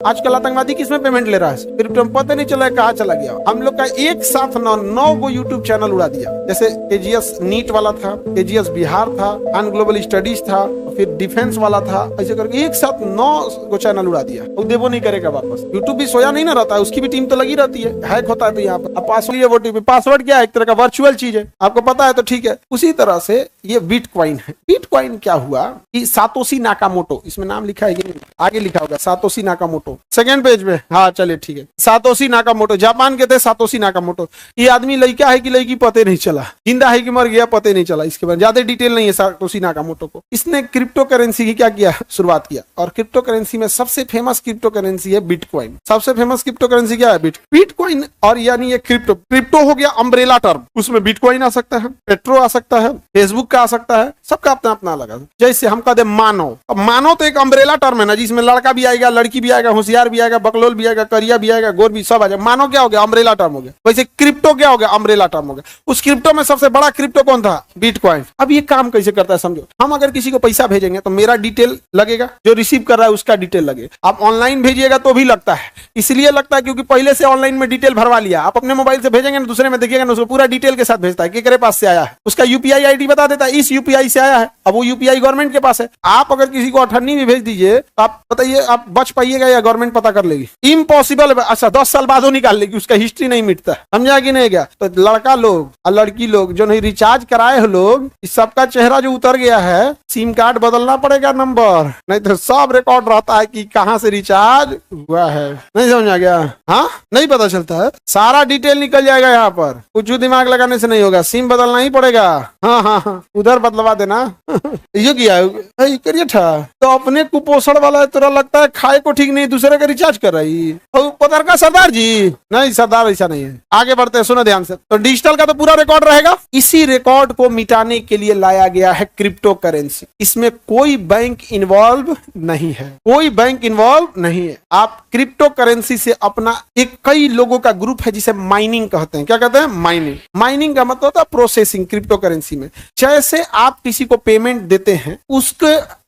आजकल आतंकवादी किसमें पेमेंट ले रहा है, क्रिप्टो में पता नहीं चला कहाँ चला गया। हम लोग का एक साथ 9 गो यूट्यूब चैनल उड़ा दिया। जैसे केजीएस नीट वाला था, केजीएस बिहार था, अन ग्लोबल स्टडीज था, फिर डिफेंस वाला था, ऐसे करके एक साथ 9 गो चैनल उड़ा दिया। वो देवो नहीं करेगा वापस। यूट्यूब भी सोया नहीं ना रहता है, उसकी भी टीम तो लगी रहती है। हैक होता है तो यहाँ पर पासवर्ड, पासवर्ड क्या है, एक तरह का वर्चुअल चीज है, आपको पता है तो ठीक है। उसी तरह से ये बिटकॉइन है। बिटकॉइन क्या हुआ कि सातोशी नाकामोटो, इसमें नाम लिखा है कि आगे लिखा होगा सातोशी नाकामोटो, सेकंड पेज पे, हाँ चलिए ठीक है। सातोशी नाकामोटो जापान के थे, सातोशी नाकामोटो। ये आदमी लड़का है कि लड़की पते नहीं चला, जिंदा है कि मर गया पते नहीं चला। इसके बाद ज्यादा डिटेल नहीं है सातोशी नाकामोटो को। इसने क्रिप्टो करेंसी की क्या किया, शुरुआत किया। और क्रिप्टो करेंसी में सबसे फेमस क्रिप्टो करेंसी है बिटकॉइन। सबसे फेमस क्रिप्टो करेंसी क्या है, बिटकॉइन। और यानी ये क्रिप्टो हो गया अम्ब्रेला टर्म, उसमें बिटकॉइन आ सकता है, पेट्रो आ सकता है, फेसबुक का आ सकता है, सबका अपना अपना अलग है। जैसे हम कहते मानव, अब मानव तो एक अम्ब्रेला टर्म है ना, जिसमें लड़का भी आएगा, लड़की भी आएगा, होशियार भी आएगा, बकलोल भी आएगा, करिया भी आएगा, गोर भी, सब आ जाएगा। मानव क्या हो गया, अम्ब्रेला टर्म हो गया। वैसे क्रिप्टो क्या हो गया, अम्ब्रेला टर्म हो गया। उस क्रिप्टो में सबसे बड़ा क्रिप्टो कौन था, बिटकॉइन। अब ये काम कैसे करता है समझो। हम अगर किसी को पैसा भेजेंगे तो मेरा डिटेल लगेगा, जो रिसीव कर रहा है उसका डिटेल लगेगा। आप ऑनलाइन भेजिएगा तो भी लगता है, इसलिए लगता है क्योंकि पहले से ऑनलाइन में डिटेल भरवा लिया। आप अपने मोबाइल से भेजेंगे ना, दूसरे में देखिएगा ना, उसको पूरा डिटेल के साथ भेजता है, केकरे पास से आया है, उसका यूपीआई आईडी बता देता है, इस यूपीआई से आया है। अब वो यूपीआई गवर्नमेंट के पास है। आप अगर किसी को 18 भी भेज दीजिए तो आप बताइए, आप बच पाइएगा या गवर्नमेंट पता कर लेगी, इम्पॉसिबल। अच्छा 10 साल बाद वो निकाल लेगी, उसका हिस्ट्री नहीं मिटता, समझा कि नहीं गया। तो लड़का लोग और लड़की लोग जो नहीं रिचार्ज कराए हो लोग, इस सबका चेहरा जो उतर गया है, सिम कार्ड बदलना पड़ेगा नंबर, नहीं तो सब रिकॉर्ड रहता है कि कहाँ से रिचार्ज हुआ है। नहीं समझा गया, हाँ नहीं पता चलता है, सारा डिटेल निकल जाएगा यहाँ पर। कुछ दिमाग लगाने से नहीं होगा, सिम बदलना ही पड़ेगा। हाँ हाँ हाँ, उधर बदलवा देना। ये किया करिए था तो अपने कुपोषण वाला तुरा लगता है खाए को ठीक नहीं, दूसरे का रिचार्ज कर रही पतर का सरदार जी। नहीं सरदार ऐसा नहीं है। आगे बढ़ते हैं, सुनो ध्यान से। तो डिजिटल का तो पूरा रिकॉर्ड रहेगा। इसी रिकॉर्ड को मिटाने के लिए लाया गया है क्रिप्टो करेंसी। इसमें कोई बैंक इन्वॉल्व नहीं है, कोई बैंक इन्वॉल्व नहीं है। आप क्रिप्टो करेंसी से अपना एक कई लोगों का ग्रुप है जिसे माइनिंग कहते हैं। क्या कहते हैं, माइनिंग। माइनिंग का मतलब होता है प्रोसेसिंग। क्रिप्टो करेंसी में जैसे आप किसी को पेमेंट देते हैं,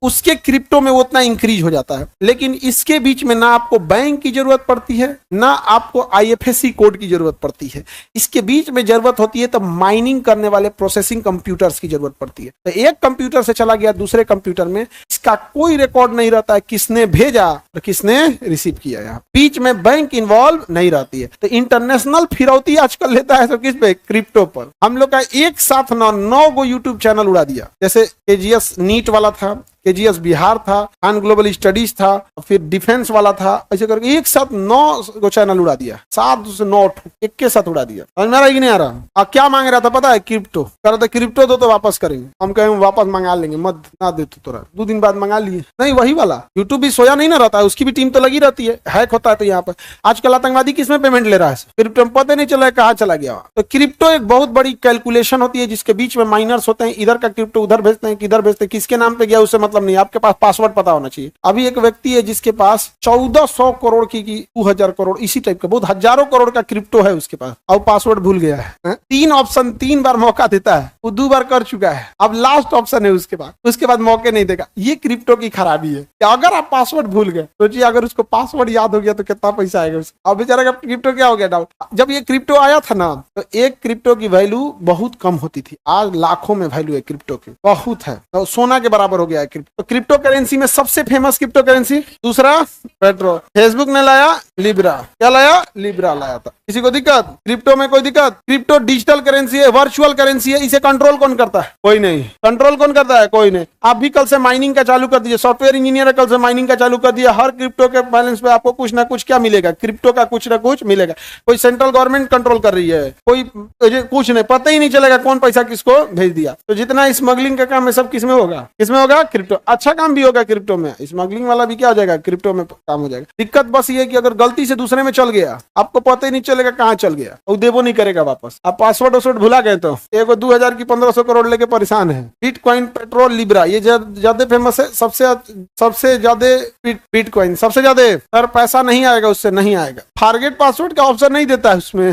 उसके क्रिप्टो में उतना इंक्रीज हो जाता है। लेकिन इसके बीच में ना आपको बैंक की जरूरत पड़ती है, ना आपको आईएफएससी कोड की जरूरत पड़ती है। इसके बीच में जरूरत होती है तो माइनिंग करने वाले प्रोसेसिंग कंप्यूटर्स की जरूरत पड़ती है। तो एक कंप्यूटर से चला गया दूसरे कंप्यूटर में, इसका कोई रिकॉर्ड नहीं रहता है किसने भेजा और किसने रिसीव किया। यहाँ बीच में बैंक इन्वॉल्व नहीं रहती है। तो इंटरनेशनल फिरौती आजकल लेता है तो किस पे, क्रिप्टो पर। हम लोग का एक साथ 9 गो यूट्यूब चैनल उड़ा दिया। जैसे केजीएस नीट वाला था, केजीएस बिहार था, अन ग्लोबल स्टडीज था, फिर डिफेंस वाला था, ऐसे करके एक साथ 9 को चैनल उड़ा दिया। 7 से 9 एक के साथ उड़ा दिया। समझ में आ रहा है कि नहीं आ रहा। क्या मांग रहा था पता है, क्रिप्टो कह रहा था, क्रिप्टो दो तो वापस करेंगे। हम कहें वापस मंगा लेंगे, मत ना दे तो तोरा 2 दिन बाद मंगा लिए। नहीं वही वाला। यूट्यूब भी सोया नहीं ना रहता है, उसकी भी टीम तो लगी रहती है। हैक होता है तो यहाँ पर आजकल आतंकवादी किसमें पेमेंट ले रहा है, क्रिप्टो में पता नहीं चला कहाँ चला गया। तो क्रिप्टो एक बहुत बड़ी कैलकुलेशन होती है जिसके बीच में माइनर्स होते हैं। इधर का क्रिप्टो उधर भेजते हैं, किधर भेजते हैं, किसके नाम पे गया उससे मतलब नहीं, आपके पास पासवर्ड पता होना चाहिए। अभी एक व्यक्ति है जिसके पास 1400 करोड़ की 2000 करोड़ इसी टाइप का बहुत हजारों करोड़ का क्रिप्टो है उसके पास, और पासवर्ड भूल गया है। 3 ऑप्शन 3 बार मौका देता है, वो 2 बार कर चुका है, अब लास्ट ऑप्शन है उसके बाद मौके नहीं देगा। ये क्रिप्टो की खराबी है कि अगर आप पासवर्ड भूल गए, सोचिए अगर उसको पासवर्ड याद हो गया तो कितना पैसा आएगा उसको। अब बेचारा का क्रिप्टो क्या हो गया डाउट। जब ये क्रिप्टो आया था ना तो एक क्रिप्टो की वैल्यू बहुत कम होती थी, आज लाखों में वैल्यू है क्रिप्टो की, बहुत है, तो सोना के बराबर हो गया है क्रिप्टो। क्रिप्टो करेंसी में सबसे फेमस क्रिप्टो करेंसी, दूसरा पेट्रो। फेसबुक ने लाया लिब्रा, क्या लाया, लिब्रा लाया था। किसी को दिक्कत, क्रिप्टो में कोई दिक्कत। क्रिप्टो डिजिटल करेंसी है, वर्चुअल करेंसी है, इसे कंट्रोल कौन करता है, कोई नहीं। कंट्रोल कौन करता है, कोई नहीं। आप भी कल से माइनिंग का चालू कर दीजिए, सॉफ्टवेयर इंजीनियर कल से माइनिंग का चालू कर दिया। हर क्रिप्टो के बैलेंस पे आपको कुछ ना कुछ क्या मिलेगा, क्रिप्टो का कुछ ना कुछ मिलेगा। कोई सेंट्रल गवर्नमेंट कंट्रोल कर रही है, कोई कुछ नहीं, पता ही नहीं चलेगा कौन पैसा किसको भेज दिया। तो जितना स्मगलिंग का काम है सब किसमें होगा, किसमें होगा, क्रिप्टो। अच्छा काम भी होगा क्रिप्टो में, स्मगलिंग वाला भी क्या हो जाएगा, क्रिप्टो में काम हो जाएगा। दिक्कत बस ये कि अगर गलती से दूसरे में चल गया, आपको पता ही नहीं चलेगा कहाँ चल गया, वो देवो नहीं करेगा वापस। आप पासवर्ड भुला गए तो एगो 2000 की 1500 करोड़ लेके परेशान है। बिटकॉइन, पेट्रोल, लिब्रा ये ज्यादा फेमस है, सबसे ज्यादा बिटकॉइन सबसे ज्यादा। सर पैसा नहीं आएगा उससे, नहीं आएगा। फॉरगेट पासवर्ड का ऑप्शन नहीं देता है उसमें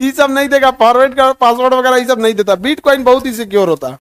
ये सब नहीं देगा, फॉरवर्ड का पासवर्ड वगैरह ये सब नहीं देता। बिटकॉइन बहुत ही सिक्योर होता है।